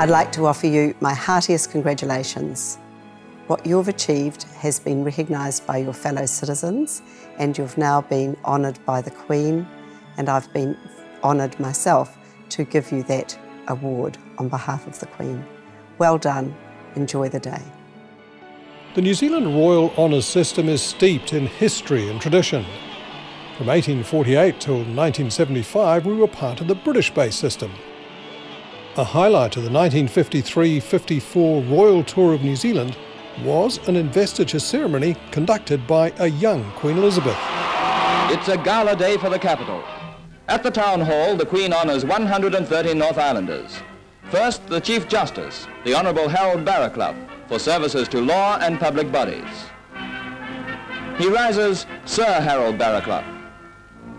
I'd like to offer you my heartiest congratulations. What you've achieved has been recognised by your fellow citizens, and you've now been honoured by the Queen, and I've been honoured myself to give you that award on behalf of the Queen. Well done. Enjoy the day. The New Zealand Royal Honours System is steeped in history and tradition. From 1848 till 1975, we were part of the British-based system. A highlight of the 1953-54 Royal Tour of New Zealand was an investiture ceremony conducted by a young Queen Elizabeth. It's a gala day for the capital. At the Town Hall, the Queen honours 130 North Islanders. First, the Chief Justice, the Honourable Harold Barraclough, for services to law and public bodies. He rises Sir Harold Barraclough.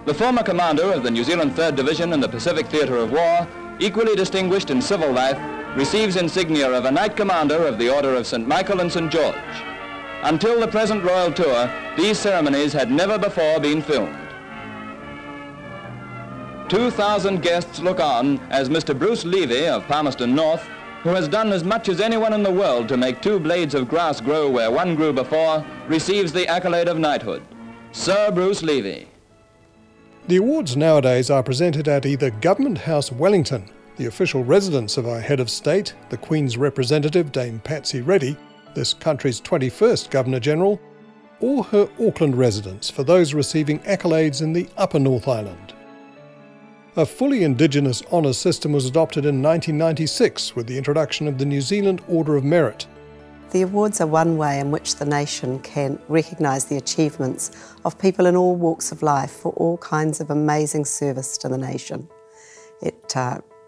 The former commander of the New Zealand 3rd Division in the Pacific Theatre of War, equally distinguished in civil life, receives insignia of a Knight Commander of the Order of St. Michael and St. George. Until the present royal tour, these ceremonies had never before been filmed. 2,000 guests look on as Mr. Bruce Levy of Palmerston North, who has done as much as anyone in the world to make 2 blades of grass grow where one grew before, receives the accolade of knighthood. Sir Bruce Levy. The awards nowadays are presented at either Government House Wellington, the official residence of our head of state, the Queen's representative Dame Patsy Reddy, this country's 21st Governor-General, or her Auckland residence for those receiving accolades in the Upper North Island. A fully Indigenous honours system was adopted in 1996 with the introduction of the New Zealand Order of Merit. The awards are one way in which the nation can recognise the achievements of people in all walks of life for all kinds of amazing service to the nation. It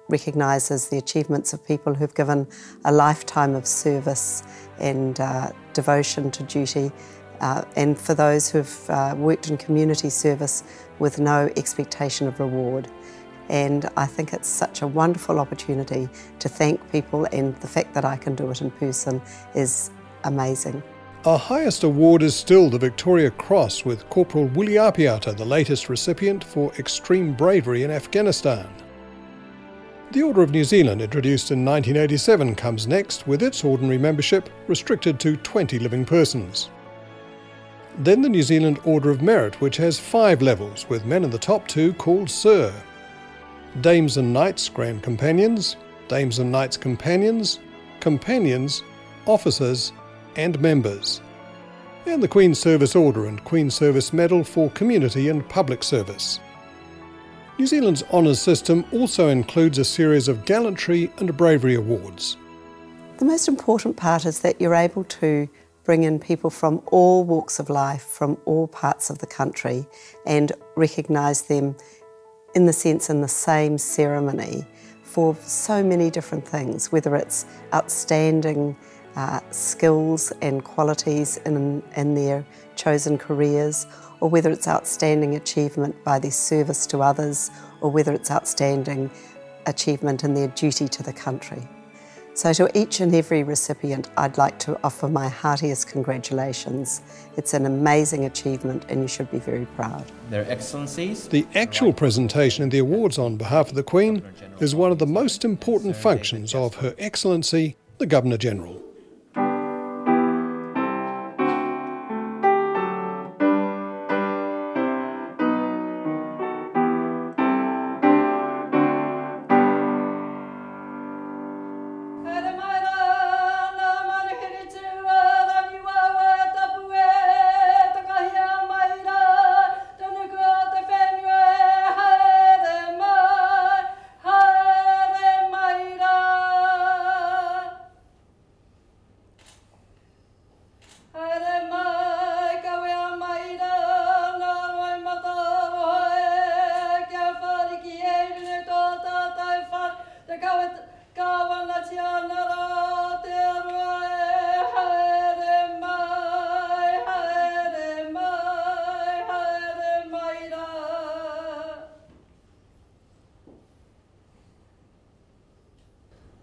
recognises the achievements of people who've given a lifetime of service and devotion to duty, and for those who've worked in community service with no expectation of reward. And I think it's such a wonderful opportunity to thank people, and the fact that I can do it in person is amazing. Our highest award is still the Victoria Cross, with Corporal Willie Apiata the latest recipient for extreme bravery in Afghanistan. The Order of New Zealand, introduced in 1987, comes next, with its ordinary membership restricted to 20 living persons. Then the New Zealand Order of Merit, which has 5 levels, with men in the top 2 called Sir. Dames and Knights Grand Companions, Dames and Knights Companions, Companions, Officers and Members. And the Queen's Service Order and Queen's Service Medal for community and public service. New Zealand's honours system also includes a series of gallantry and bravery awards. The most important part is that you're able to bring in people from all walks of life, from all parts of the country, and recognise them in the same ceremony for so many different things, whether it's outstanding skills and qualities in their chosen careers, or whether it's outstanding achievement by their service to others, or whether it's outstanding achievement in their duty to the country. So to each and every recipient, I'd like to offer my heartiest congratulations. It's an amazing achievement and you should be very proud. Their Excellencies. The actual presentation of the awards on behalf of the Queen is one of the most important functions of Her Excellency, the Governor-General.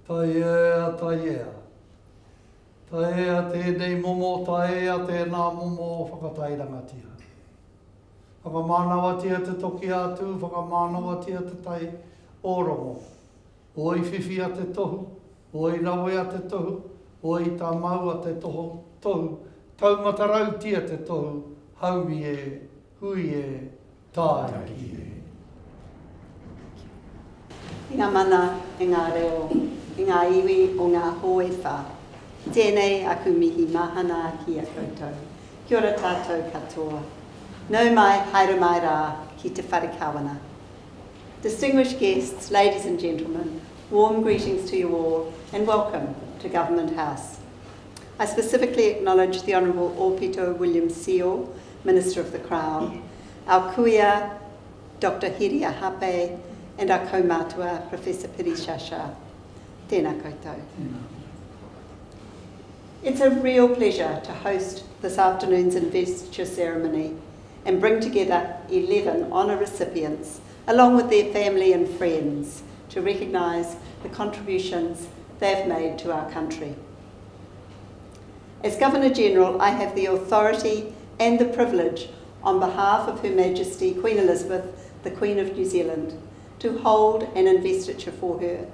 Taea, taea. Taea tēnei momo, taea tēnā momo whakatairangatia. Whakamānawatia te toki atu, whakamānawatia te tai oromo. Oi whiwhia te tohu, o i rawe a te tohu, o i tā mau a te tohu, taumata rautia te tohu, haui e, hui e, tāi e. I ngā mana, i ngā reo, i ngā iwi o ngā hoe whā. Tēnei aku mihi mahana ki a koutou. Kia ora tātou katoa. Nau mai, haere mai rā, ki te whare kawana. Distinguished guests, ladies and gentlemen, warm greetings to you all and welcome to Government House. I specifically acknowledge the Honourable Ōpito William Seal, Minister of the Crown, our kuia, Dr. Hiria Hape, and our kaumātua, Professor Piri Shasha. Tēnā koutou. It's a real pleasure to host this afternoon's investiture ceremony and bring together 11 honour recipients along with their family and friends to recognise the contributions they've made to our country. As Governor-General, I have the authority and the privilege on behalf of Her Majesty Queen Elizabeth, the Queen of New Zealand, to hold an investiture for her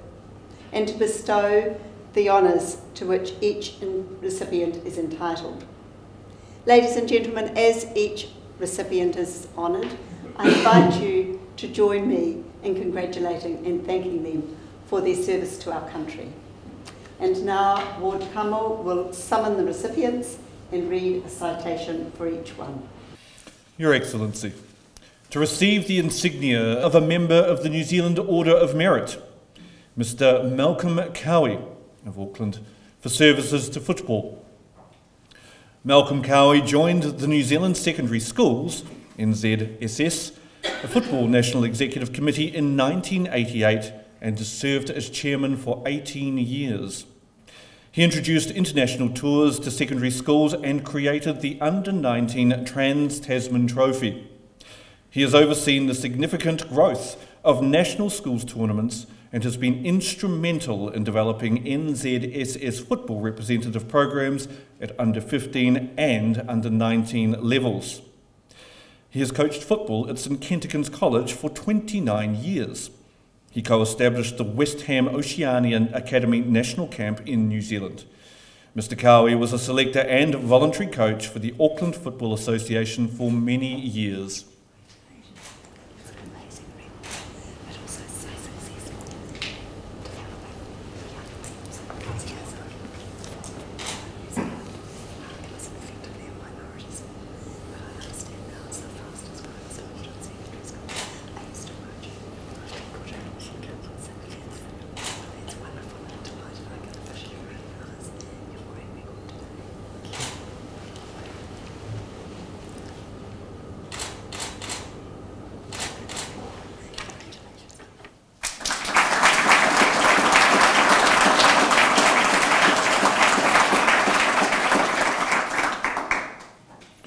and to bestow the honours to which each recipient is entitled. Ladies and gentlemen, as each recipient is honoured, I invite you to join me in congratulating and thanking them for their service to our country. And now Ward Kamo will summon the recipients and read a citation for each one. Your Excellency, to receive the insignia of a member of the New Zealand Order of Merit, Mr. Malcolm Cowie of Auckland, for services to football. Malcolm Cowie joined the New Zealand Secondary Schools, MNZM, a Football National Executive Committee in 1988 and has served as chairman for 18 years. He introduced international tours to secondary schools and created the Under-19 Trans-Tasman Trophy. He has overseen the significant growth of national schools tournaments and has been instrumental in developing NZSS football representative programs at under-15 and under-19 levels. He has coached football at St Kentigern's College for 29 years. He co-established the West Ham Oceanian Academy National Camp in New Zealand. Mr. Cowie was a selector and voluntary coach for the Auckland Football Association for many years.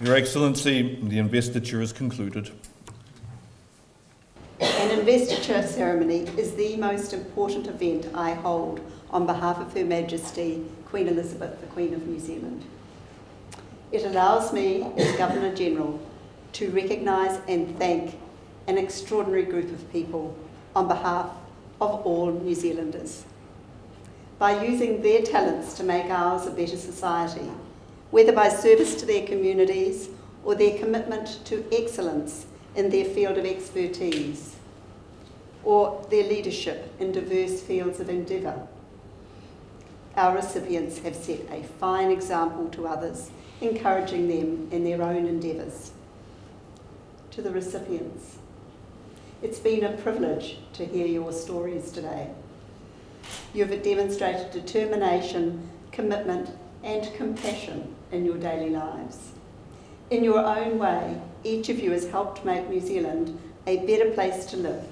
Your Excellency, the investiture is concluded. An investiture ceremony is the most important event I hold on behalf of Her Majesty Queen Elizabeth, the Queen of New Zealand. It allows me, as Governor-General, to recognise and thank an extraordinary group of people on behalf of all New Zealanders. By using their talents to make ours a better society, whether by service to their communities or their commitment to excellence in their field of expertise, or their leadership in diverse fields of endeavour. Our recipients have set a fine example to others, encouraging them in their own endeavours. To the recipients, it's been a privilege to hear your stories today. You have demonstrated determination, commitment and compassion in your daily lives. In your own way, each of you has helped make New Zealand a better place to live.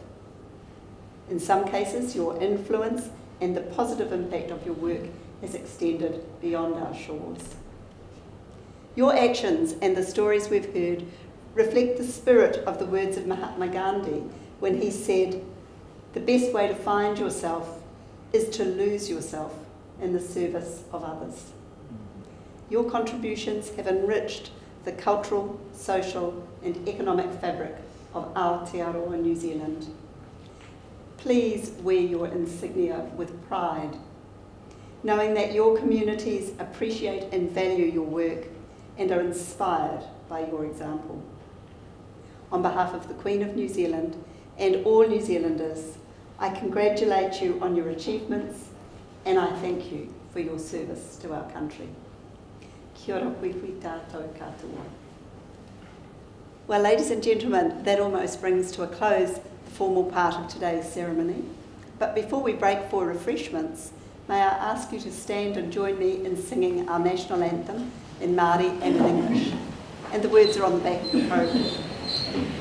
In some cases, your influence and the positive impact of your work has extended beyond our shores. Your actions and the stories we've heard reflect the spirit of the words of Mahatma Gandhi when he said, "The best way to find yourself is to lose yourself in the service of others." Your contributions have enriched the cultural, social and economic fabric of Aotearoa New Zealand. Please wear your insignia with pride. knowing that your communities appreciate and value your work and are inspired by your example. On behalf of the Queen of New Zealand and all New Zealanders, I congratulate you on your achievements and I thank you for your service to our country. Kia ora koe tātou katoa. Well, ladies and gentlemen, that almost brings to a close the formal part of today's ceremony. But before we break for refreshments, may I ask you to stand and join me in singing our national anthem in Māori and in English. And the words are on the back of the programme.